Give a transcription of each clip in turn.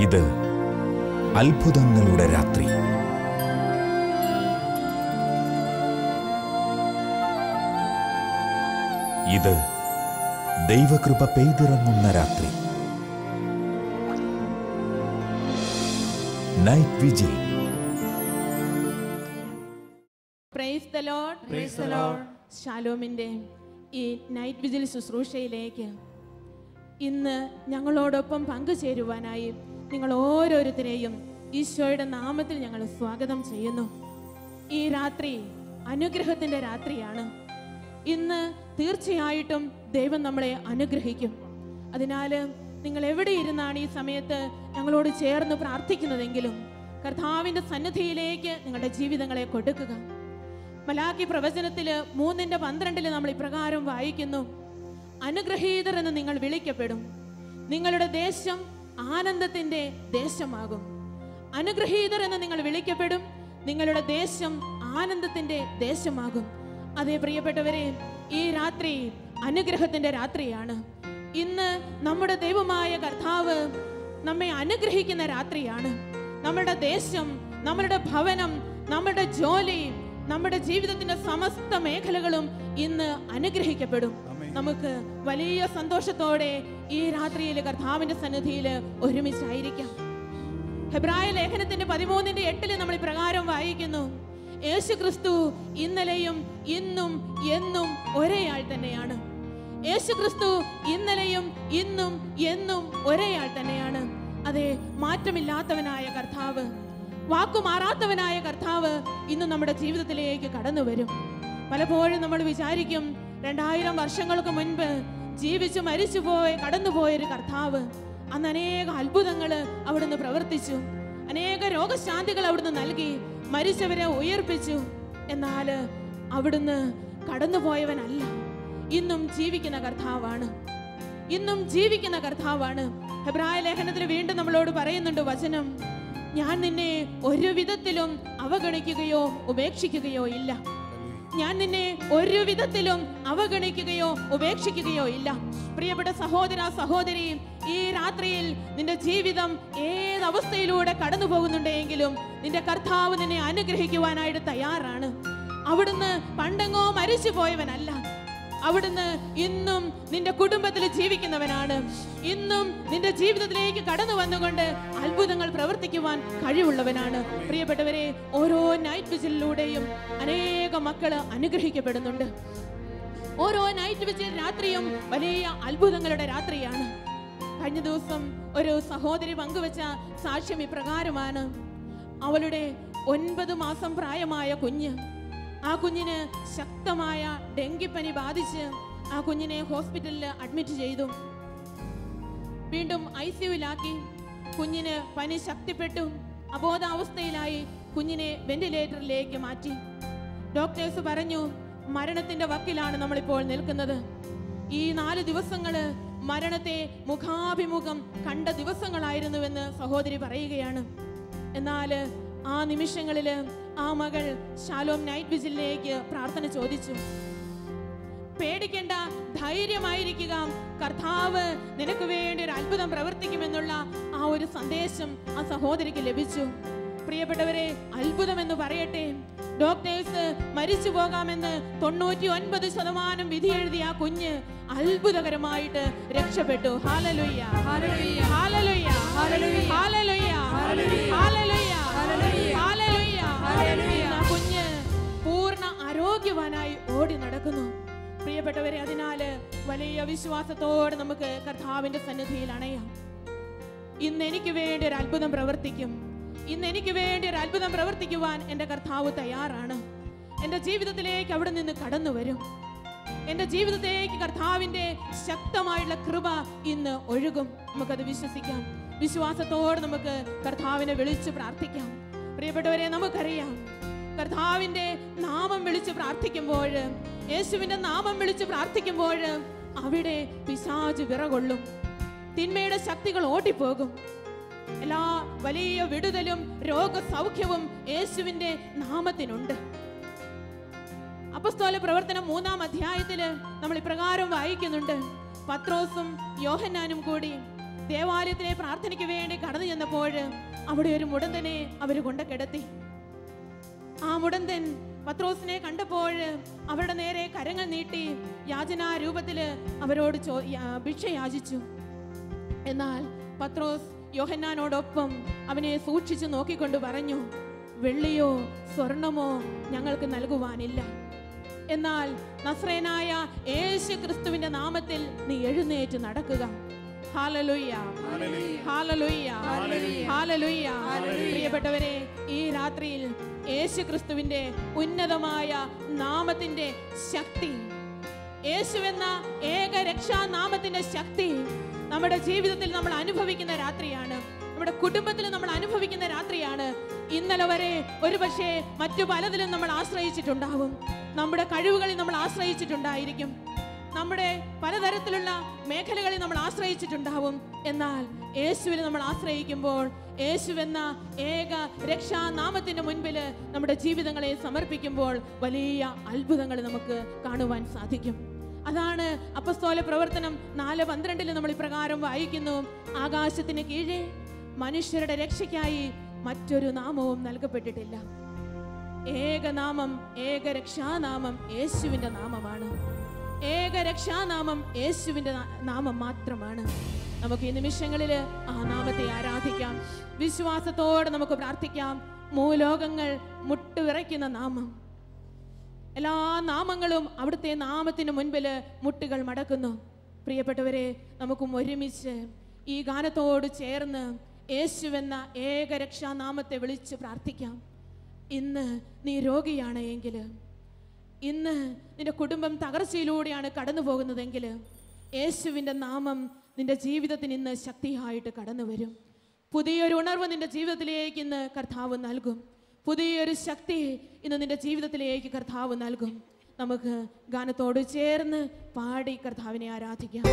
ഇത് അത്ഭുതങ്ങളുടെ രാത്രി. ഇത് ദൈവകൃപ പെയ്തിറങ്ങുന്ന രാത്രി. Night vigil. Praise the Lord. Praise the Lord. ശാലോമിന്റെ ഈ നൈറ്റ് വിജിൽ ശുശ്രൂഷയിലേക്ക് ഇന്ന് ഞങ്ങളോടൊപ്പം പങ്കുചേരുവാനായി നിങ്ങൾ ഓരോരുത്തരെയും ഈശോയുടെ നാമത്തിൽ ഞങ്ങൾ സ്വാഗതം ചെയ്യുന്നു. ഈ രാത്രി അനുഗ്രഹത്തിന്റെ രാത്രിയാണ്. ഇന്ന് തീർച്ചയായിട്ടും ദൈവം നമ്മളെ അനുഗ്രഹിക്കും. അതിനാൽ നിങ്ങൾ എവിടെ ഇരുന്നാണ് ഈ സമയത്ത് ഞങ്ങളോട് ചേർന്ന് പ്രാർത്ഥിക്കുന്നതെങ്കിലും കർത്താവിന്റെ സന്നിധിയിലേക്ക് നിങ്ങളുടെ ജീവിതങ്ങളെ കൊടുക്കുക. മലാക്കി പ്രവചനത്തില് 3:12 നമ്മൾ ഇപ്രകാരം വായിക്കുന്നു: അനുഗ്രഹീതർ എന്ന് നിങ്ങൾ വിളിക്കപ്പെടും, നിങ്ങളുടെ ദേശം ആനന്ദത്തിന്റെ ദേശമാകും. അനുഗ്രഹീതർ എന്ന് നിങ്ങൾ വിളിക്കപ്പെടും, നിങ്ങളുടെ ദേശം ആനന്ദത്തിന്റെ ദേശമാകും. അതേ പ്രിയപ്പെട്ടവരെ, ഈ രാത്രി അനുഗ്രഹത്തിന്റെ രാത്രിയാണ്. ഇന്ന് നമ്മുടെ ദൈവമായ കർത്താവ് നമ്മെ അനുഗ്രഹിക്കുന്ന രാത്രിയാണ്. നമ്മുടെ ദേശം, നമ്മുടെ ഭവനം, നമ്മുടെ ജോലി, നമ്മുടെ ജീവിതത്തിന്റെ സമസ്ത മേഖലകളും ഇന്ന് അനുഗ്രഹിക്കപ്പെടും. നമുക്ക് വലിയ സന്തോഷത്തോടെ ഈ രാത്രിയിൽ കർത്താവിന്റെ സന്നിധിയിൽ ഒരുമിച്ചായിരിക്കാം. ഹെബ്രായ ലേഖനത്തിന്റെ 13:8 നമ്മൾ ഇപ്രകാരം വായിക്കുന്നു: യേശു ക്രിസ്തു ഇന്നലെയും ഇന്നും എന്നും ഒരേ ആൾ തന്നെയാണ്. യേശു ക്രിസ്തു ഇന്നലെയും ഇന്നും എന്നും ഒരേ ആൾ തന്നെയാണ്. അതെ, മാറ്റമില്ലാത്തവനായ കർത്താവ്, വാക്കുമാറാത്തവനായ കർത്താവ് ഇന്ന് നമ്മുടെ ജീവിതത്തിലേക്ക് കടന്നു വരും. പലപ്പോഴും നമ്മൾ വിചാരിക്കും, 2000 വർഷങ്ങൾക്ക് മുൻപ് ജീവിച്ചു മരിച്ചുപോയി കടന്നുപോയൊരു കർത്താവ്, അന്ന് അനേക അത്ഭുതങ്ങൾ അവിടുന്ന് പ്രവർത്തിച്ചു, അനേക രോഗശാന്തികൾ അവിടുന്ന് നൽകി, മരിച്ചവരെ ഉയർപ്പിച്ചു. എന്നാൽ അവിടുന്ന് കടന്നുപോയവനല്ല, ഇന്നും ജീവിക്കുന്ന കർത്താവാണ്. ഇന്നും ജീവിക്കുന്ന കർത്താവാണ്. ഹെബ്രായ ലേഖനത്തിൽ വീണ്ടും നമ്മളോട് പറയുന്നുണ്ട് വചനം: ഞാൻ നിന്നെ ഒരു വിധത്തിലും അവഗണിക്കുകയോ ഉപേക്ഷിക്കുകയോ ഇല്ല. ഞാൻ നിന്നെ ഒരു വിധത്തിലും അവഗണിക്കുകയോ ഉപേക്ഷിക്കുകയോ ഇല്ല. പ്രിയപ്പെട്ട സഹോദര സഹോദരി, ഈ രാത്രിയിൽ നിന്റെ ജീവിതം ഏതവസ്ഥയിലൂടെ കടന്നു പോകുന്നുണ്ടെങ്കിലും നിന്റെ കർത്താവ് നിന്നെ അനുഗ്രഹിക്കുവാനായിട്ട് തയ്യാറാണ്. അവിടുന്ന് പണ്ടെങ്ങോ മരിച്ചു പോയവനല്ല. അവിടുന്ന് ഇന്നും നിന്റെ കുടുംബത്തിൽ ജീവിക്കുന്നവനാണ്. ഇന്നും നിന്റെ ജീവിതത്തിലേക്ക് കടന്നു വന്നുകൊണ്ട് അത്ഭുതങ്ങൾ പ്രവർത്തിക്കുവാൻ കഴിവുള്ളവനാണ്. പ്രിയപ്പെട്ടവരെ, ഓരോ നൈറ്റ് വിജിലിലൂടെയും അനേക മക്കള് അനുഗ്രഹിക്കപ്പെടുന്നുണ്ട്. ഓരോ നൈറ്റ് വിജിൽ രാത്രിയും വലിയ അത്ഭുതങ്ങളുടെ രാത്രിയാണ്. കഴിഞ്ഞ ദിവസം ഒരു സഹോദരി പങ്കുവച്ച സാക്ഷ്യം ഇപ്രകാരമാണ്: അവളുടെ 9 മാസം പ്രായമായ കുഞ്ഞ്, ആ കുഞ്ഞിന് ശക്തമായ ഡെങ്കിപ്പനി ബാധിച്ച് ആ കുഞ്ഞിനെ ഹോസ്പിറ്റലിൽ അഡ്മിറ്റ് ചെയ്തു. വീണ്ടും ICUവിലാക്കി. കുഞ്ഞിന് പനി ശക്തിപ്പെട്ടു, അബോധാവസ്ഥയിലായി. കുഞ്ഞിനെ വെന്റിലേറ്ററിലേക്ക് മാറ്റി. ഡോക്ടേഴ്സ് പറഞ്ഞു, മരണത്തിന്റെ വക്കിലാണ് നമ്മളിപ്പോൾ നിൽക്കുന്നത്. ഈ 4 ദിവസങ്ങള് മരണത്തെ മുഖാഭിമുഖം കണ്ട ദിവസങ്ങളായിരുന്നുവെന്ന് സഹോദരി പറയുകയാണ്. എന്നാൽ ആ നിമിഷങ്ങളില് ആ മകൾ ശാലോം നൈറ്റ് വിജിലിലേക്ക് പ്രാർത്ഥന ചോദിച്ചു. പേടിക്കേണ്ട, ധൈര്യമായിരിക്കുക, കർത്താവ് നിനക്ക് വേണ്ടി ഒരു അത്ഭുതം പ്രവർത്തിക്കുമെന്നുള്ള ആ ഒരു സന്ദേശം ആ സഹോദരിക്ക് ലഭിച്ചു. പ്രിയപ്പെട്ടവരെ, അത്ഭുതം എന്ന് പറയട്ടെ, ഡോക്ടേഴ്സ് മരിച്ചു പോകാമെന്ന് 99% വിധി എഴുതിയ ആ കുഞ്ഞ് അത്ഭുതകരമായിട്ട് രക്ഷപ്പെട്ടു. ഹല്ലേലൂയ, ഹല്ലേലൂയ, ഹല്ലേലൂയ, ഹല്ലേലൂയ, ഹല്ലേലൂയ, ഹല്ലേലൂയ, ഹല്ലേലൂയ. ആ കുഞ്ഞ് പൂർണ്ണ ആരോഗ്യവാനായി ഓടി നടക്കുന്നു. പ്രിയപ്പെട്ടവരെ, അതിനാല് വലിയ വിശ്വാസത്തോടെ നമുക്ക് കർത്താവിന്റെ സന്നിധിയിൽ അണയാം. ഇന്ന് എനിക്ക് വേണ്ടി ഒരു അത്ഭുതം പ്രവർത്തിക്കും. ഇന്ന് എനിക്ക് വേണ്ടി ഒരു അത്ഭുതം പ്രവർത്തിക്കുവാൻ എൻ്റെ കർത്താവ് തയ്യാറാണ്. എൻ്റെ ജീവിതത്തിലേക്ക് അവിടെ നിന്ന് കടന്നു വരും. എൻ്റെ ജീവിതത്തിലേക്ക് കർത്താവിൻ്റെ ശക്തമായുള്ള കൃപ ഇന്ന് ഒഴുകും. നമുക്കത് വിശ്വസിക്കാം. വിശ്വാസത്തോടെ നമുക്ക് കർത്താവിനെ വിളിച്ച് പ്രാർത്ഥിക്കാം. പ്രിയപ്പെട്ടവരെ, നമുക്കറിയാം, കർത്താവിൻ്റെ നാമം വിളിച്ച് പ്രാർത്ഥിക്കുമ്പോൾ, യേശുവിൻ്റെ നാമം വിളിച്ച് പ്രാർത്ഥിക്കുമ്പോൾ അവിടെ പിശാച് വിറകൊള്ളും, തിന്മയുടെ ശക്തികൾ ഓടിപ്പോകും. എല്ലാ വലിയ വിടുതലും രോഗസൗഖ്യവും യേശുവിന്റെ നാമത്തിനുണ്ട്. അപ്പോസ്തല പ്രവർത്തനം 3-ാം അധ്യായത്തില് നമ്മൾ ഇപ്രകാരം വായിക്കുന്നുണ്ട്: പത്രോസും യോഹന്നാനും കൂടി ദേവാലയത്തിലെ പ്രാർത്ഥനയ്ക്ക് വേണ്ടി കടന്നു ചെന്നപ്പോൾ അവിടെ ഒരു മുടന്തനെ അവർ കൊണ്ട് കിടത്തി. ആ മുടന്തൻ പത്രോസിനെ കണ്ടപ്പോൾ അവരുടെ നേരെ കരങ്ങൾ നീട്ടി യാചനാ രൂപത്തില് അവരോട് ഭിക്ഷ യാചിച്ചു. എന്നാൽ പത്രോസ് യോഹന്നാനോടൊപ്പം അവനെ സൂക്ഷിച്ചു നോക്കിക്കൊണ്ട് പറഞ്ഞു, വെള്ളിയോ സ്വർണമോ ഞങ്ങൾക്ക് നൽകുവാനില്ല. എന്നാൽ നസ്രയനായ യേശു ക്രിസ്തുവിന്റെ നാമത്തിൽ നീ എഴുന്നേറ്റ് നടക്കുക. ഹല്ലേലൂയ, ഹല്ലേലൂയ, ഹല്ലേലൂയ. പ്രിയപ്പെട്ടവരെ, ഈ രാത്രിയിൽ യേശു ക്രിസ്തുവിന്റെ ഉന്നതമായ നാമത്തിന്റെ ശക്തി, യേശുവെന്ന ഏക രക്ഷാനാമത്തിന്റെ ശക്തി നമ്മുടെ ജീവിതത്തിൽ നമ്മൾ അനുഭവിക്കുന്ന രാത്രിയാണ്. നമ്മുടെ കുടുംബത്തിൽ നമ്മൾ അനുഭവിക്കുന്ന രാത്രിയാണ്. ഇന്നലെ വരെ ഒരുപക്ഷെ മറ്റു പലതിലും നമ്മൾ ആശ്രയിച്ചിട്ടുണ്ടാവും. നമ്മുടെ കഴിവുകളിൽ നമ്മൾ ആശ്രയിച്ചിട്ടുണ്ടായിരിക്കും. നമ്മുടെ പലതരത്തിലുള്ള മേഖലകളിൽ നമ്മൾ ആശ്രയിച്ചിട്ടുണ്ടാവും. എന്നാൽ യേശുവിൽ നമ്മൾ ആശ്രയിക്കുമ്പോൾ, യേശുവെന്ന ഏക രക്ഷാനാമത്തിന്റെ മുൻപിൽ നമ്മുടെ ജീവിതങ്ങളെ സമർപ്പിക്കുമ്പോൾ വലിയ അത്ഭുതങ്ങൾ നമുക്ക് കാണുവാൻ സാധിക്കും. അതാണ് അപ്പസ്തോല പ്രവർത്തനം 4:12 നമ്മൾ ഇപ്രകാരം വായിക്കുന്നു, ആകാശത്തിന് കീഴെ മനുഷ്യരുടെ രക്ഷയ്ക്കായി മറ്റൊരു നാമവും നൽകപ്പെട്ടിട്ടില്ല. ഏകനാമം, ഏക രക്ഷാനാമം യേശുവിന്റെ നാമമാണ്. ഏക രക്ഷാനാമം യേശുവിന്റെ നാമം മാത്രമാണ്. നമുക്ക് ഈ നിമിഷങ്ങളിൽ ആ നാമത്തെ ആരാധിക്കാം. വിശ്വാസത്തോടെ നമുക്ക് പ്രാർത്ഥിക്കാം. ഭൂലോകങ്ങൾ മുട്ടുവിറയ്ക്കുന്ന നാമം, എല്ലാ നാമങ്ങളും അവിടുത്തെ നാമത്തിന് മുൻപിൽ മുട്ടുകൾ മടക്കുന്നു. പ്രിയപ്പെട്ടവരെ, നമുക്കും ഒരുമിച്ച് ഈ ഗാനത്തോട് ചേർന്ന് യേശുവെന്ന ഏക രക്ഷാനാമത്തെ വിളിച്ച് പ്രാർത്ഥിക്കാം. ഇന്ന് നീ രോഗിയാണ് എങ്കിൽ, ഇന്ന് നിന്റെ കുടുംബം തകർച്ചയിലൂടെയാണ് കടന്നു പോകുന്നതെങ്കിൽ, യേശുവിൻ്റെ നാമം നിന്റെ ജീവിതത്തിന് ഇന്ന് ശക്തിയായിട്ട് കടന്നു വരും. പുതിയൊരു ഉണർവ് നിന്റെ ജീവിതത്തിലേക്ക് ഇന്ന് കർത്താവ് നൽകും. പുതിയൊരു ശക്തി ഇന്ന് നിന്റെ ജീവിതത്തിലേക്ക് കർത്താവ് നൽകും. നമുക്ക് ഗാനത്തോട് ചേർന്ന് പാടി കർത്താവിനെ ആരാധിക്കാം.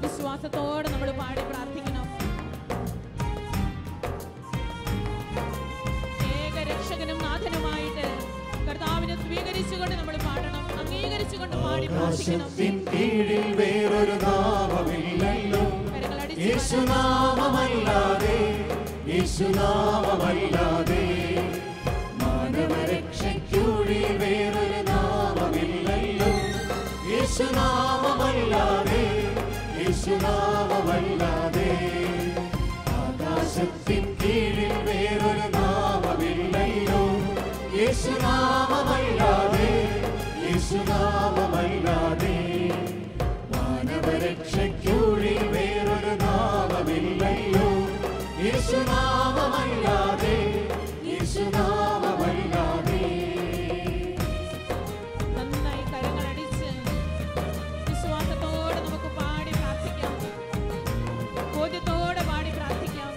വിശ്വാസത്തോടെ നമ്മൾ പാടി പ്രാർത്ഥിക്കണം. ഏക രക്ഷകനും നാഥനുമായിട്ട് കർത്താവിനെ സ്വീകരിച്ചുകൊണ്ട് നമ്മൾ പാടണം, അംഗീകരിച്ചുകൊണ്ട് പാടി പ്രാർത്ഥിക്കണം. വേറൊരു നാമമില്ലല്ലോ, യേശുനാമമല്ലാതെ, യേശുനാമമല്ലാതെ. മാനവരക്ഷയ്ക്കുള്ളിൽ വേറൊരു നാമമില്ലല്ലോ, യേശുനാമമല്ലാതെ, യേശുനാമമല്ലാതെ. ആകാശത്തിൻ കീഴിൽ വേറൊരു നാമമില്ലല്ലോ, യേശുനാമമല്ലാതെ, യേശുനാമമല്ലാതെ. മാനവരക്ഷയ്ക്കുള്ളിൽ വേറൊരു നാമമില്ലല്ലോ, യേശുനാമമല്ലാതെ, യേശുനാമമല്ലാതെ. നന്നായി കരങ്ങളടിച്ച് വിശ്വാസത്തോടെ നമുക്ക് പാടി പ്രാർത്ഥിക്കാം, ബോധ്യത്തോടെ പാടി പ്രാർത്ഥിക്കാം.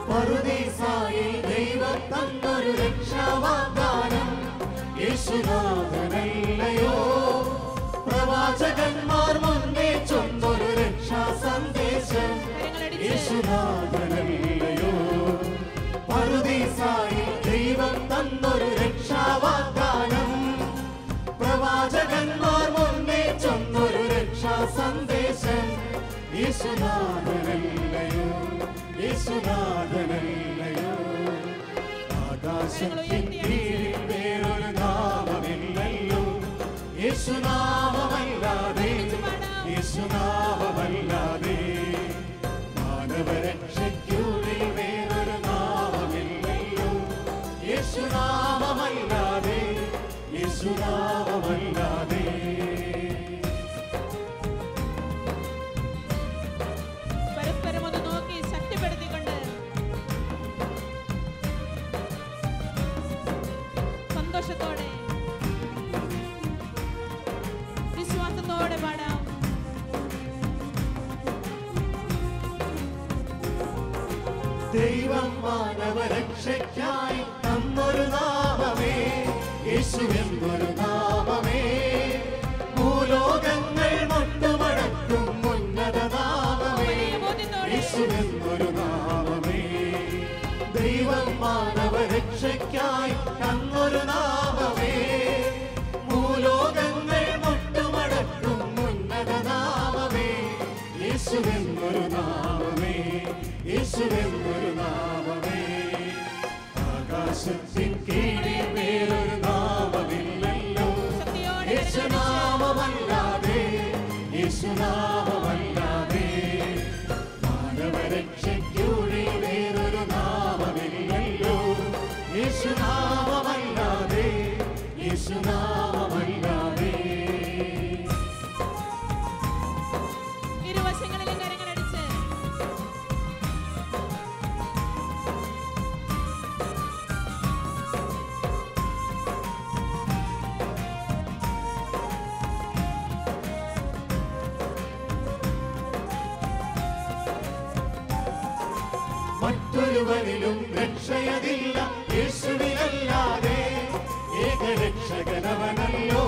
പറുദീസായിൽ ദൈവം തന്നൊരു രക്ഷാവാഗ്ദാനം, യേശുനാഥനല്ലയോ. പ്രവാചകന്മാർ മുന്നേ ചൊന്നൊരു രക്ഷാ സന്ദേശം, യേശുനാഥനല്ലയോ. പറുദീസായിൽ ദൈവം തന്നൊരു രക്ഷാവാഗ്ദാനം, പ്രവാചകന്മാർ മുന്നേ ചൊന്നൊരു രക്ഷാ സന്ദേശം, യേശുനാഥനല്ലയോ, യേശുനാഥനല്ലയോ. ആകാശത്തിൻ കീഴിൽ വേറൊരു നാമമില്ലല്ലോ, യേശുനാമമല്ലാതെ, യേശുനാമമല്ലാതെ. മാനവരക്ഷയ്ക്കുള്ളിൽ വേറൊരു നാമമില്ലല്ലോ, യേശുനാമമല്ലാതെ, യേശുനാമമല്ലാതെ. പരസ്പരം ഒന്ന് നോക്കി ശക്തിപ്പെടുത്തിക്കൊണ്ട് സന്തോഷത്തോടെ വിശ്വാസത്തോടെ പാടാം. ദൈവം മാനവരക്ഷയ്ക്കായി തന്നൊരു നാമമേ, യേശുവെന്നൊരു നാമമേ. ഭൂലോകങ്ങൾ മുട്ടുമടക്കും ഉന്നത നാമമേ, യേശുവെന്നൊരു നാമമേ. ദൈവം മാനവരക്ഷയ്ക്കായി തന്നൊരു നാമമേ, ഭൂലോകങ്ങൾ മുട്ടുമടക്കും ഉന്നത നാമമേ, യേശുവെന്നൊരു നാമമേ, യേശുവെന്നൊരു നാമമേ. ആകാശത്തിൻ കീഴിൽ വേറൊരു നാമമില്ലല്ലോ, യേശുനാമമല്ലാതെ, യേശുനാമമല്ലാതെ. മാനവരക്ഷയ്ക്കുള്ളിൽ വേറൊരു നാമമില്ലല്ലോ, യേശുനാമമല്ലാതെ, യേശുനാമമല്ലാതെ. ഇരുവശങ്ങളിലും കരങ്ങളടിച്ച് മറ്റൊരുവനിലും രക്ഷയതില്ല യേശുവിനല്ലാതെ, ഏകരക്ഷകനവനല്ലോ.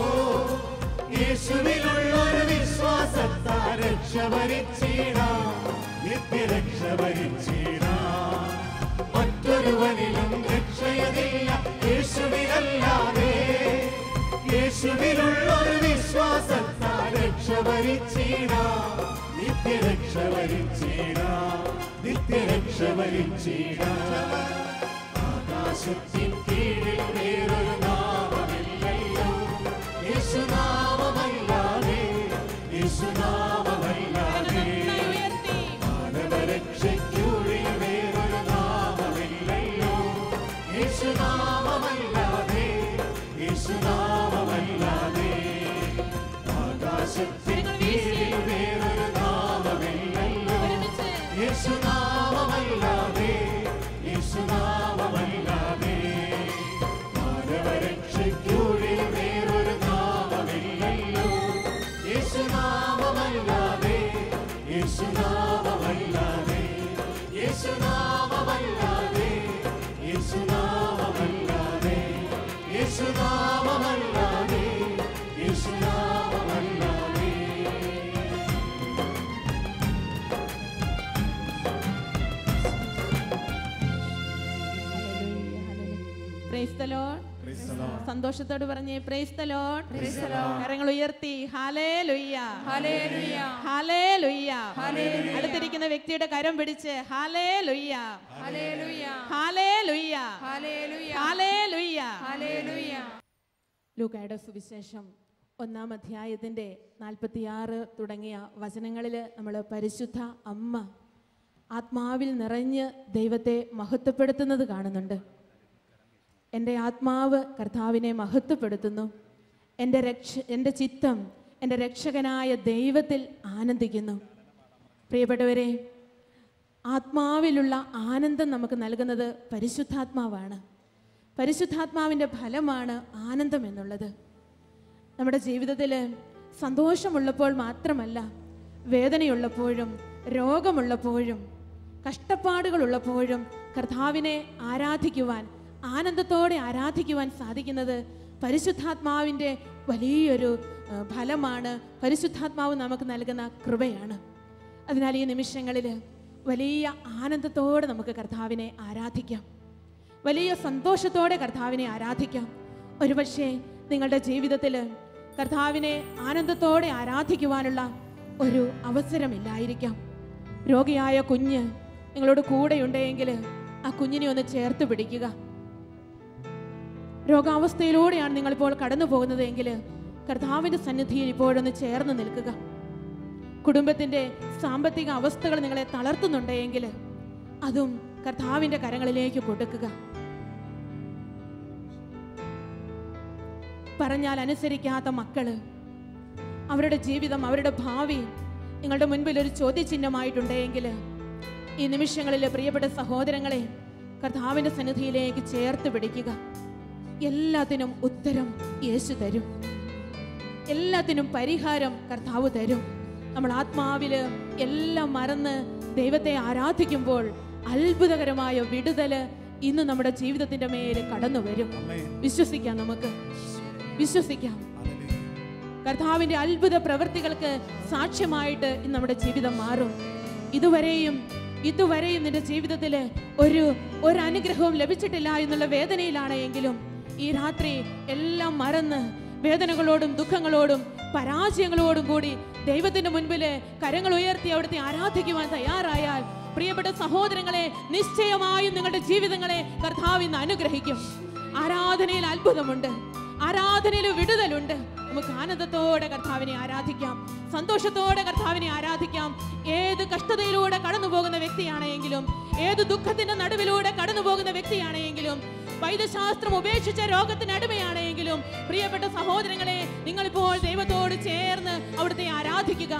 യേശുവിലുള്ളൊരു വിശ്വാസത്താൽ രക്ഷ വരിച്ചിടാം, നിത്യരക്ഷ വരിച്ചിടാം. മറ്റൊരുവനിലും രക്ഷയതില്ല യേശുവിനല്ലാതെ, യേശുവിലുള്ളൊരു വിശ്വാസത്താൽ രക്ഷ വരിച്ചിടാം, നിത്യരക്ഷ വരിച്ചിടാം, നിത്യരക്ഷ വരിച്ചിടാം. ആകാശത്തിൻ കീഴിൽ വേറൊരു നാമമില്ലല്ലോ, യേശുനാമമല്ലാതെ, യേശുനാമമല്ലാതെ. മാനവരക്ഷയ്ക്കുള്ളിൽ വേറൊരു നാമമില്ലല്ലോ, യേശുനാമമല്ലാതെ, യേശുനാമമല്ലാതെ. ആകാശത്തിൻ കീഴിൽ വേറൊരു നാമമില്ലല്ലോ, യേശുനാമമല്ലാതെ, യേശുനാമമല്ലാതെ. മാനവരക്ഷയ്ക്കുള്ളിൽ വേറൊരു നാമമില്ലല്ലോ, യേശുനാമമല്ലാതെ, യേശുനാമമല്ലാതെ. യേശുനാമമല്ലാതെ, യേശുനാമമല്ലാതെ. യേശുനാമമല്ലാതെ, യേശുനാമമല്ലാതെ. Praise the Lord. സന്തോഷത്തോട് പറഞ്ഞേ പ്രൈസ് ദി ലോർഡ്. കരങ്ങൾ ഉയർത്തി ഹല്ലേലൂയ, ഹല്ലേലൂയ, ഹല്ലേലൂയ. അടുത്തിരിക്കുന്ന വ്യക്തിയുടെ കരം പിടിച്ച് ഹല്ലേലൂയ, ഹല്ലേലൂയ, ഹല്ലേലൂയ, ഹല്ലേലൂയ, ഹല്ലേലൂയ. ലൂക്കായുടെ സുവിശേഷം 1-ാം അധ്യായത്തിന്റെ 46 തുടങ്ങിയ വചനങ്ങളിൽ നമ്മൾ പരിശുദ്ധ അമ്മ ആത്മാവിൽ നിറഞ്ഞ് ദൈവത്തെ മഹത്വപ്പെടുത്തുന്നത് കാണുന്നുണ്ട്. എൻ്റെ ആത്മാവ് കർത്താവിനെ മഹത്വപ്പെടുത്തുന്നു, എൻ്റെ ചിത്തം എൻ്റെ രക്ഷകനായ ദൈവത്തിൽ ആനന്ദിക്കുന്നു. പ്രിയപ്പെട്ടവരെ, ആത്മാവിലുള്ള ആനന്ദം നമുക്ക് നൽകുന്നത് പരിശുദ്ധാത്മാവാണ്. പരിശുദ്ധാത്മാവിൻ്റെ ഫലമാണ് ആനന്ദം എന്നുള്ളത്. നമ്മുടെ ജീവിതത്തിൽ സന്തോഷമുള്ളപ്പോൾ മാത്രമല്ല, വേദനയുള്ളപ്പോഴും രോഗമുള്ളപ്പോഴും കഷ്ടപ്പാടുകളുള്ളപ്പോഴും കർത്താവിനെ ആരാധിക്കുവാൻ, ആനന്ദത്തോടെ ആരാധിക്കുവാൻ സാധിക്കുന്നത് പരിശുദ്ധാത്മാവിൻ്റെ വലിയൊരു ഫലമാണ്. പരിശുദ്ധാത്മാവ് നമുക്ക് നൽകുന്ന കൃപയാണ്. അതിനാൽ ഈ നിമിഷങ്ങളിൽ വലിയ ആനന്ദത്തോടെ നമുക്ക് കർത്താവിനെ ആരാധിക്കാം, വലിയ സന്തോഷത്തോടെ കർത്താവിനെ ആരാധിക്കാം. ഒരുപക്ഷെ നിങ്ങളുടെ ജീവിതത്തിൽ കർത്താവിനെ ആനന്ദത്തോടെ ആരാധിക്കുവാനുള്ള ഒരു അവസരമില്ലായിരിക്കാം. രോഗിയായ കുഞ്ഞ് നിങ്ങളോട് കൂടെയുണ്ടെങ്കിൽ ആ കുഞ്ഞിനെ ഒന്ന് ചേർത്ത് പിടിക്കുക. രോഗാവസ്ഥയിലൂടെയാണ് നിങ്ങളിപ്പോൾ കടന്നു പോകുന്നതെങ്കിൽ കർത്താവിൻ്റെ സന്നിധിയിൽ ഇപ്പോഴൊന്ന് ചേർന്ന് നിൽക്കുക. കുടുംബത്തിൻ്റെ സാമ്പത്തിക അവസ്ഥകൾ നിങ്ങളെ തളർത്തുന്നുണ്ടെങ്കിൽ അതും കർത്താവിൻ്റെ കരങ്ങളിലേക്ക് കൊടുക്കുക. പറഞ്ഞാൽ അനുസരിക്കാത്ത മക്കള്, അവരുടെ ജീവിതം, അവരുടെ ഭാവി നിങ്ങളുടെ മുൻപിൽ ഒരു ചോദ്യചിഹ്നമായിട്ടുണ്ടെങ്കിൽ ഈ നിമിഷങ്ങളിൽ പ്രിയപ്പെട്ട സഹോദരങ്ങളെ കർത്താവിൻ്റെ സന്നിധിയിലേക്ക് ചേർത്ത് പിടിക്കുക. എല്ലാത്തിനും ഉത്തരം യേശു തരും, എല്ലാത്തിനും പരിഹാരം കർത്താവ് തരും. നമ്മൾ ആത്മാവിൽ എല്ലാം മറന്ന് ദൈവത്തെ ആരാധിക്കുമ്പോൾ അത്ഭുതകരമായ വിടുതല് ഇന്ന് നമ്മുടെ ജീവിതത്തിന്റെ മേല് കടന്നു വരും. വിശ്വസിക്കാം, നമുക്ക് വിശ്വസിക്കാം. കർത്താവിന്റെ അത്ഭുത പ്രവൃത്തികൾക്ക് സാക്ഷ്യമായിട്ട് ഇന്ന് നമ്മുടെ ജീവിതം മാറും. ഇതുവരെയും നിന്റെ ജീവിതത്തിൽ ഒരു അനുഗ്രഹവും ലഭിച്ചിട്ടില്ല എന്നുള്ള വേദനയിലാണ് എങ്കിലും ഈ രാത്രി എല്ലാം മറന്ന് വേദനകളോടും ദുഃഖങ്ങളോടും പരാജയങ്ങളോടും കൂടി ദൈവത്തിന്റെ മുൻപിൽ കരങ്ങൾ ഉയർത്തി അവിടുത്തെ ആരാധിക്കുവാൻ തയ്യാറായാൽ, പ്രിയപ്പെട്ട സഹോദരങ്ങളെ, നിശ്ചയമായും നിങ്ങളുടെ ജീവിതങ്ങളെ കർത്താവ് ഇന്ന് അനുഗ്രഹിക്കും. ആരാധനയിൽ അത്ഭുതമുണ്ട്, ആരാധനയിൽ വിടുതലുണ്ട്. നമുക്ക് ആനന്ദത്തോടെ കർത്താവിനെ ആരാധിക്കാം, സന്തോഷത്തോടെ കർത്താവിനെ ആരാധിക്കാം. ഏത് കഷ്ടതയിലൂടെ കടന്നു പോകുന്ന വ്യക്തിയാണെങ്കിലും, ഏത് ദുഃഖത്തിന്റെ നടുവിലൂടെ കടന്നു പോകുന്ന വ്യക്തിയാണെങ്കിലും, വൈദ്യശാസ്ത്രം ഉപേക്ഷിച്ച രോഗത്തിന് അടിമയാണെങ്കിലും, പ്രിയപ്പെട്ട സഹോദരങ്ങളെ, നിങ്ങളിപ്പോൾ ദൈവത്തോട് ചേർന്ന് അവിടുത്തെ ആരാധിക്കുക.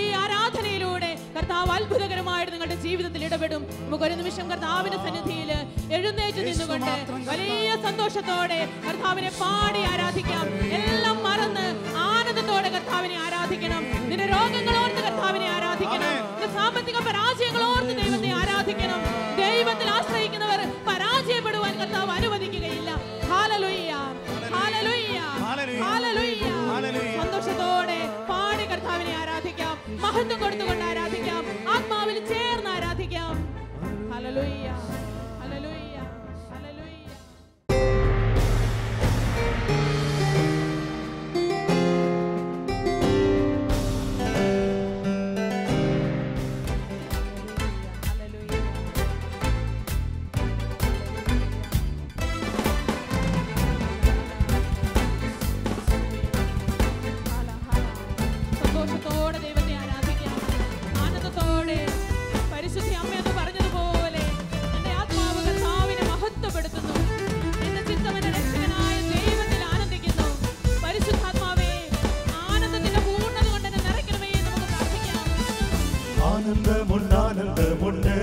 ഈ ആരാധനയിലൂടെ കർത്താവ് അത്ഭുതകരമായിട്ട് നിങ്ങളുടെ ജീവിതത്തിൽ ഇടപെടും. നമുക്ക് ഒരു നിമിഷം കർത്താവിന്റെ സന്നിധിയിൽ എഴുന്നേറ്റ് നിന്നുകൊണ്ട് വലിയ സന്തോഷത്തോടെ കർത്താവിനെ പാടി ആരാധിക്കാം. എല്ലാം മറന്ന് ആനന്ദത്തോടെ കർത്താവിനെ ആരാധിക്കണം. നിന്റെ രോഗങ്ങളോർത്ത് കർത്താവിനെ ആരാധിക്കണം. നിന്റെ സാമ്പത്തിക പരാജയങ്ങളോർത്ത് ദൈവത്തെ ആരാധിക്കണം. ദൈവത്തിൽ ആശ്രയിക്കുന്നവർ പരാജയപ്പെടുവാൻ കർത്താവ് അനുവദിക്കുകയില്ല. ഹല്ലേലൂയ, ഹല്ലേലൂയ, ഹല്ലേലൂയ. സന്തോഷത്തോടെ പാടി കർത്താവിനെ ആരാധിക്കാം, മഹത്വം കൊടുത്തുകൊണ്ട് ആരാധിക്കാം, ആത്മാവിൽ ചേർന്ന് ആരാധിക്കാം. ഹല്ലേലൂയ, ഹല്ലേലൂയ, ഹല്ലേലൂയ. സന്തോഷത്തോടെ ദൈവത്തെ ആരാധിക്കാം, ആനന്ദത്തോടെ. പരിശുദ്ധ അമ്മ എന്ന് പറഞ്ഞതുപോലെ എന്റെ ആത്മാവ് കർത്താവിനെ മഹത്വപ്പെടുത്തുന്നു. എന്റെ ചിത്തം എന്റെ രക്ഷകനായ ദൈവത്തിൽ ആനന്ദിക്കുന്നു. പരിശുദ്ധാത്മാവേ, ആനന്ദത്തിന്റെ പൂർണ്ണത കൊണ്ട് എന്നെ നിറയ്ക്കണമേ എന്ന് നമുക്ക് പ്രാർത്ഥിക്കാം. ആനന്ദമുണ്ട്, ആനന്ദമുണ്ട്,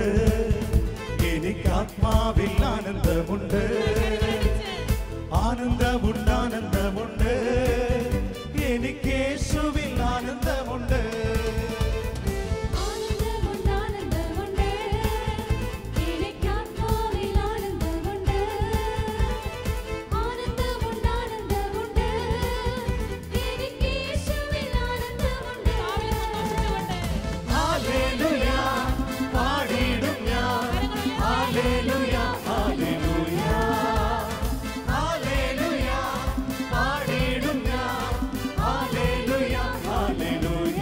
എനിക്ക് ആത്മാവിൽ ആനന്ദമുണ്ട്. ആനന്ദമുണ്ട്, ആനന്ദമുണ്ട്, എനിക്ക് യേശുവിൽ ആനന്ദമുണ്ട്. ആനന്ദമുണ്ട്, ആനന്ദമുണ്ട്, എനിക്ക് ആത്മാവിൽ ആനന്ദമുണ്ട്. ആനന്ദമുണ്ട്, ആനന്ദമുണ്ട്, എനിക്ക് യേശുവിൽ ആനന്ദമുണ്ട്. ഹല്ലേലൂയ, പാടിടും ഞാൻ. ഹല്ലേലൂയ, ഹല്ലേലൂയ, ഹല്ലേലൂയ, പാടിടും ഞാൻ. ഹല്ലേലൂയ, ഹല്ലേലൂയ.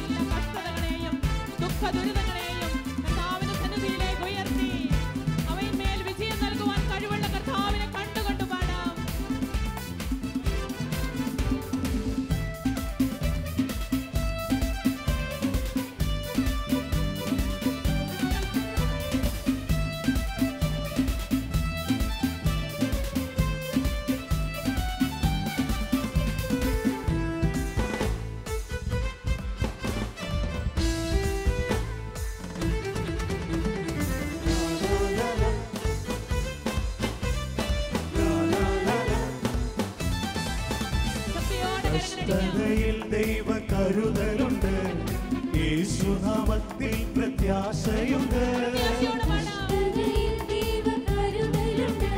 എല്ലാ കഷ്ടതകളെയും ദുഃഖദുരിതങ്ങളെയും കർത്താവിന്റെ സന്നിധിയിലേക്ക് ഉയർത്തി അവയിന്മേൽ വിജയം നൽകുവാൻ കഴിവുള്ള കർത്താവിനെ കണ്ടുകൊണ്ട് പാടാം. ശക്തിയോടെ കരങ്ങളടിക്കാം. കഷ്ടതയിൽ ദൈവ കരുതലുണ്ട്, യേശുനാമത്തിൽ പ്രത്യാശയുണ്ട്. പ്രത്യാശയോടെ പാടാം. കഷ്ടതയിൽ ദൈവകരുതലുണ്ട്,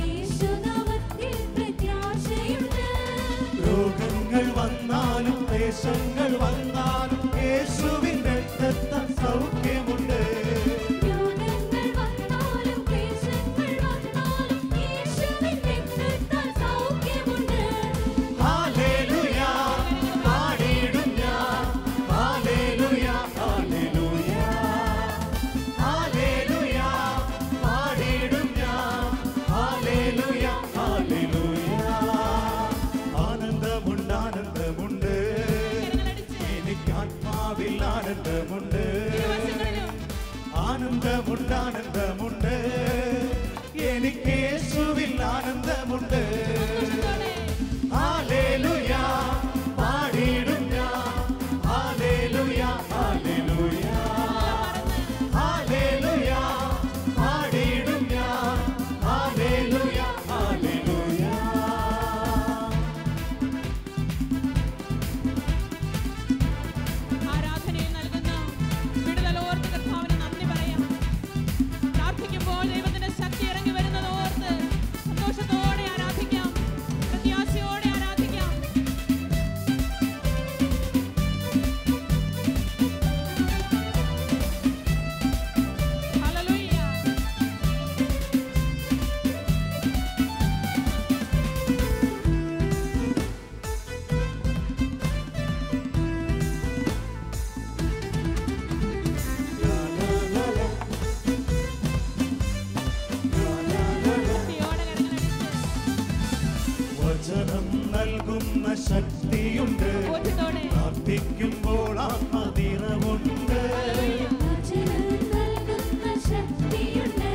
യേശുനാമത്തിൽ പ്രത്യാശയുണ്ട്. രോഗങ്ങൾ വന്നാലും ക്ലേശങ്ങൾ വന്നാലും യേശുവിൻ രക്തത്താൽ സൗഖ്യമുണ്ട്. രോഗങ്ങൾ വന്നാലും ക്ലേശങ്ങൾ വന്നാലും യേശുവിൻ രക്തത്താൽ സൗഖ്യമുണ്ട്. ഹല്ലേലൂയ, പാടിടും ഞാൻ. ഹല്ലേലൂയ, ഹല്ലേലൂയ, ഹല്ലേലൂയ, പാടിടും ഞാൻ. ഹല്ലേലൂയ, ഹല്ലേലൂയ. ആനന്ദമുണ്ട്, ആനന്ദമുണ്ട്, എനിക്ക് ആത്മാവിൽ ആനന്ദമുണ്ട്. ഇരുവശങ്ങളിലും ആനന്ദമുണ്ട്, ആനന്ദമുണ്ട്, എനിക്ക് യേശുവിൽ ആനന്ദമുണ്ട്. സന്തോഷത്തോടെ ഹല്ലേലൂയ, പാടിടും ഞാൻ. ഹല്ലേലൂയ, ഹല്ലേലൂയ, ഹല്ലേലൂയ, പാടിടും ഞാൻ. ഹല്ലേലൂയ, ഹല്ലേലൂയ. ആരാധനയിൽ നൽകുന്ന ശക്തി ഇറങ്ങി വരുന്നത് ഓർത്ത് സന്തോഷത്തോടെ ആരാധിക്കാം, പ്രത്യാശയോടെ ആരാധിക്കാം. ഹല്ലേലൂയ. ശക്തിയോടെ കരങ്ങളടിച്ച് വചനം നൽകുന്ന ശക്തിയുണ്ട്, ബോധ്യത്തോടെ പ്രാർത്ഥിക്കുമ്പോൾ ആത്മനിറവുണ്ട്. വചനം നൽകുന്ന ശക്തിയുണ്ട്,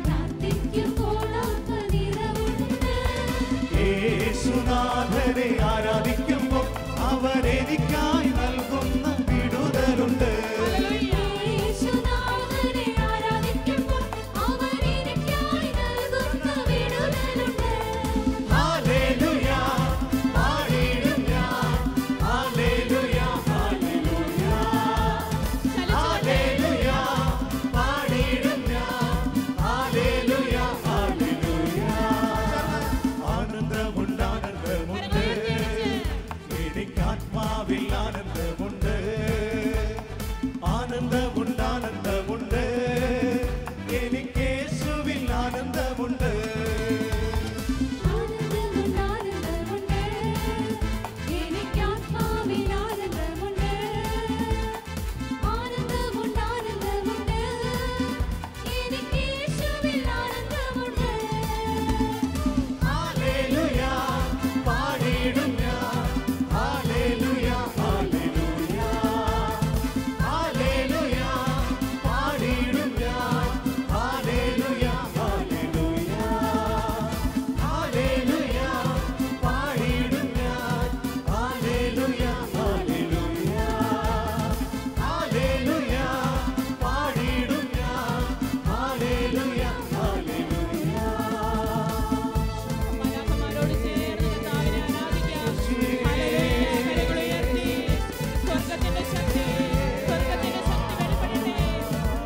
പ്രാർത്ഥിക്കുമ്പോൾ ആത്മനിറവുണ്ട്. യേശുനാഥനെ ആരാധിക്കുമ്പോൾ അവരെനിക്കായി നൽകുന്ന വിടുതലുണ്ട്. യേശുനാഥനെ ആരാധിക്കുമ്പോൾ അവൻ എനിക്കായി നൽകുന്ന വിടുതലുണ്ട്. ഹല്ലേലൂയ, പാടിടും ഞാൻ. ഹല്ലേലൂയ, ഹല്ലേലൂയ. ഹല്ലേലൂയ, പാടിടും ഞാൻ. ഹല്ലേലൂയ, ഹല്ലേലൂയ. ആനന്ദമുണ്ട്, ആനന്ദമുണ്ട്. എനിക്കാത്മാവിൽ ആനന്ദമുണ്ട്. ആനന്ദമുണ്ട്, ആനന്ദമുണ്ട്. എനിക്ക് യേശുവിൽ ആനന്ദമുണ്ട്. ആനന്ദമുണ്ട്, ആനന്ദമുണ്ട്. എനിക്കാത്മാവിൽ ആനന്ദമുണ്ട്. ആനന്ദമുണ്ട്, ആനന്ദമുണ്ട്. എനിക്ക് യേശുവിൽ ആനന്ദമുണ്ട്. ഹല്ലേലൂയ, പാടിടും ഞാൻ. ഹല്ലേലൂയ, ഹല്ലേലൂയ. ഹല്ലേലൂയ, പാടിടും ഞാൻ. ഹല്ലേലൂയ, ഹല്ലേലൂയ. ഹല്ലേലൂയ, പാടിടും ഞാൻ. ഹല്ലേലൂയ, ഹല്ലേലൂയ. ഹല്ലേലൂയ, പാടിടും ഞാൻ. ഹല്ലേലൂയ, ഹല്ലേലൂയ. മാലാഖമാരോട് ചേർന്ന് കർത്താവിനെ ആരാധിക്കാം. ഹല്ലേലൂയ. കരങ്ങൾ ഉയർത്തി സ്വർഗ്ഗത്തിന്റെ ശക്തി വെളിപ്പെടട്ടെ.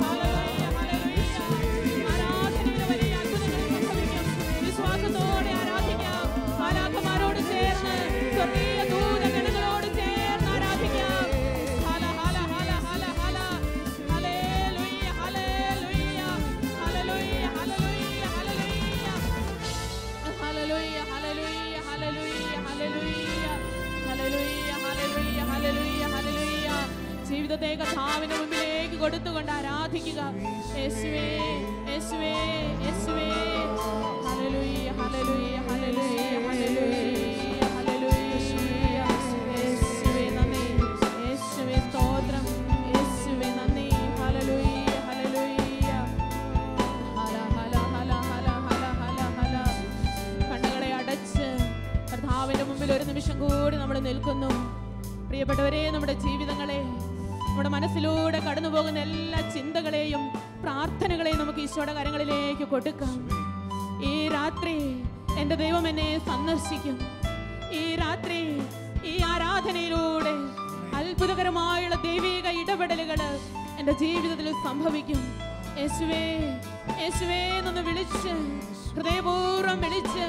Hallelujah, hallelujah. ആരാധനയിൽ വലിയ അത്ഭുതങ്ങൾ സംഭവിക്കും. വിശ്വാസത്തോടെ ആരാധിക്കാം. മാലാഖമാരോട് ചേർന്ന് സ്വർഗീയ ദൂതഗണങ്ങളോട് ചേർന്ന് ആരാധിക്കാം. ഹല ഹല ഹല ഹല ഹല. ഹല്ലേലൂയ, ഹല്ലേലൂയ. ഹല്ലേലൂയ, ഹല്ലേലൂയ, ഹല്ലേലൂയ. ഹല്ലേലൂയ, ഹല്ലേലൂയ, ഹല്ലേലൂയ, ഹല്ലേലൂയ. ഹല്ലേലൂയ, ഹല്ലേലൂയ, ഹല്ലേലൂയ, ഹല്ലേലൂയ. ജീവിതത്തെ കർത്താവിന്റെ മുമ്പിലേക്ക് കൊടുത്തുകൊണ്ട് ആരാധിക്കുക. യേശുവേ, യേശുവേ, യേശുവേ. ഹല്ലേലൂയ, ഹല്ലേലൂയ, ഹല്ലേലൂയ, ഹല്ലേലൂയ, ഹല്ലേലൂയ. യേശുവേ നന്ദി, യേശുവേ സ്തോത്രം, യേശുവേ നന്ദി. ഹല്ലേലൂയ, ഹല്ലേലൂയ. ഹല ഹല ഹല ഹല ഹല ഹല ഹല. കണ്ണുകളെ അടച്ച് കർത്താവിന്റെ മുമ്പിൽ ഒരു നിമിഷം കൂടി നമ്മൾ നിൽക്കുന്നു. പ്രിയപ്പെട്ടവരെ, നമ്മുടെ ജീവിതങ്ങളെ, നമ്മുടെ മനസ്സിലൂടെ കടന്നു പോകുന്ന എല്ലാ ചിന്തകളെയും പ്രാർത്ഥനകളെയും നമുക്ക് ഈശോയുടെ കരങ്ങളിലേക്ക് കൊടുക്കാം. ഈ രാത്രി എൻ്റെ ദൈവം എന്നെ സന്ദർശിക്കും. ഈ രാത്രി ഈ ആരാധനയിലൂടെ അത്ഭുതകരമായുള്ള ദൈവിക ഇടപെടലുകൾ എൻ്റെ ജീവിതത്തിൽ സംഭവിക്കും. യേശുവേ, യേശുവേ എന്നൊന്ന് വിളിച്ച്, ഹൃദയപൂർവ്വം വിളിച്ച്,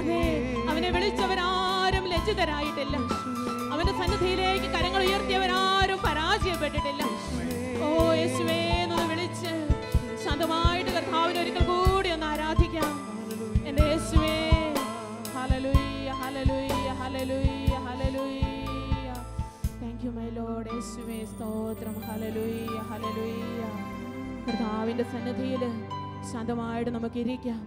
അതെ, അവനെ വിളിച്ചവരാരും ലജ്ജിതരായിട്ടില്ല. അവന്റെ സന്നിധിയിലേക്ക് കരങ്ങൾ ഉയർത്തിയവരാരും പരാജയപ്പെട്ടിട്ടില്ല. ഓ യേശുവേ എന്നൊന്ന് വിളിച്ച് ശാന്തമായിട്ട് കർത്താവിനെ ഒരിക്കൽ കൂടി ഒന്ന് ആരാധിക്കാം. എൻ്റെ യേശുവേ. ഹല്ലേലൂയ, ഹല്ലേലൂയ, ഹല്ലേലൂയ, hallelujah. Thank you my Lord. യേശുവേ സ്തോത്രം. Hallelujah, hallelujah. കർത്താവിന്റെ സന്നിധിയിൽ ശാന്തമായിട്ട് നമുക്ക് ഇരിക്കാം.